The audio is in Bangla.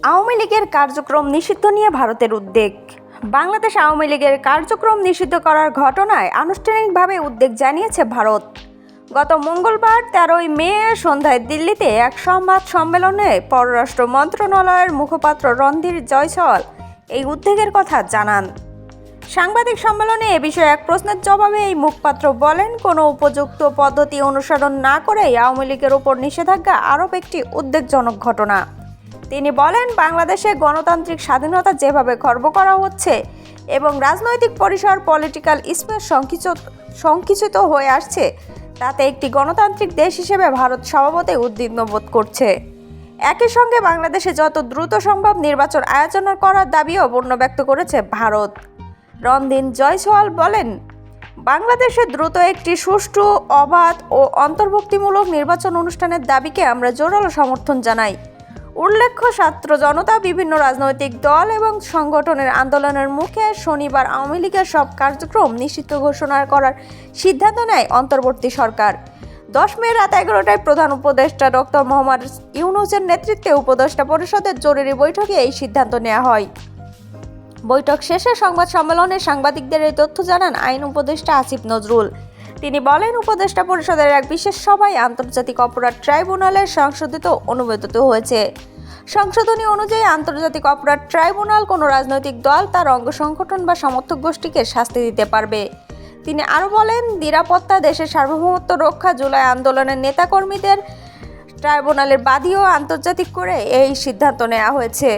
আওয়ামী লীগের কার্যক্রম নিষিদ্ধ নিয়ে ভারতের উদ্বেগ। বাংলাদেশ আওয়ামী লীগের কার্যক্রম নিষিদ্ধ করার ঘটনায় আনুষ্ঠানিকভাবে উদ্বেগ জানিয়েছে ভারত। গত মঙ্গলবার 13 মে সন্ধ্যায় দিল্লিতে এক সংবাদ সম্মেলনে পররাষ্ট্র মন্ত্রণালয়ের মুখপাত্র রণধীর জয়সওয়াল এই উদ্বেগের কথা জানান। সাংবাদিক সম্মেলনে এ বিষয়ে এক প্রশ্নের জবাবে এই মুখপাত্র বলেন, কোনো উপযুক্ত পদ্ধতি অনুসরণ না করেই আওয়ামী লীগের ওপর নিষেধাজ্ঞা আরোপ একটি উদ্বেগজনক ঘটনা। তিনি বলেন, বাংলাদেশে গণতান্ত্রিক স্বাধীনতা যেভাবে খর্ব করা হচ্ছে এবং রাজনৈতিক পরিসর পলিটিক্যাল স্পেস সংকুচিত হয়ে আসছে, তাতে একটি গণতান্ত্রিক দেশ হিসেবে ভারত স্বভাবতই উদ্বিগ্ন বোধ করছে। একই সঙ্গে বাংলাদেশে যত দ্রুত সম্ভব নির্বাচন আয়োজন করার দাবিও ব্যক্ত করেছে ভারত। রণধীর জয়সওয়াল বলেন, বাংলাদেশে দ্রুত একটি সুষ্ঠু, অবাধ ও অন্তর্ভুক্তিমূলক নির্বাচন অনুষ্ঠানের দাবিকে আমরা জোরালো সমর্থন জানাই। উল্লেখ্য, ছাত্র জনতা, বিভিন্ন রাজনৈতিক দল এবং সংগঠনের আন্দোলনের মুখে শনিবার আওয়ামী লীগের সব কার্যক্রম নিষিদ্ধ ঘোষণা করার সিদ্ধান্ত নেয় অন্তর্বর্তী সরকার। 10 মে রাত 11টায় প্রধান উপদেষ্টা ডক্টর মোহাম্মদ ইউনূসের নেতৃত্বে উপদেষ্টা পরিষদের জরুরি বৈঠকে এই সিদ্ধান্ত নেওয়া হয়। বৈঠক শেষে সংবাদ সম্মেলনে সাংবাদিকদের এই তথ্য জানান আইন উপদেষ্টা আসিফ নজরুল। তিনি বলেন, উপদেষ্টা পরিষদের এক বিশেষ সভায় আন্তর্জাতিক অপরাধ ট্রাইব্যুনালের সংশোধিত অনুমোদিত হয়েছে। সংশোধনী অনুযায়ী আন্তর্জাতিক অপরাধ ট্রাইব্যুনাল কোনো রাজনৈতিক দল, তার অঙ্গ সংগঠন বা সমর্থক গোষ্ঠীকে শাস্তি দিতে পারবে। তিনি আরও বলেন, নিরাপত্তা, দেশের সার্বভৌমত্ব রক্ষা, জুলাই আন্দোলনের নেতাকর্মীদের ট্রাইব্যুনালের বাদী ও আন্তর্জাতিক করে এই সিদ্ধান্ত নেওয়া হয়েছে।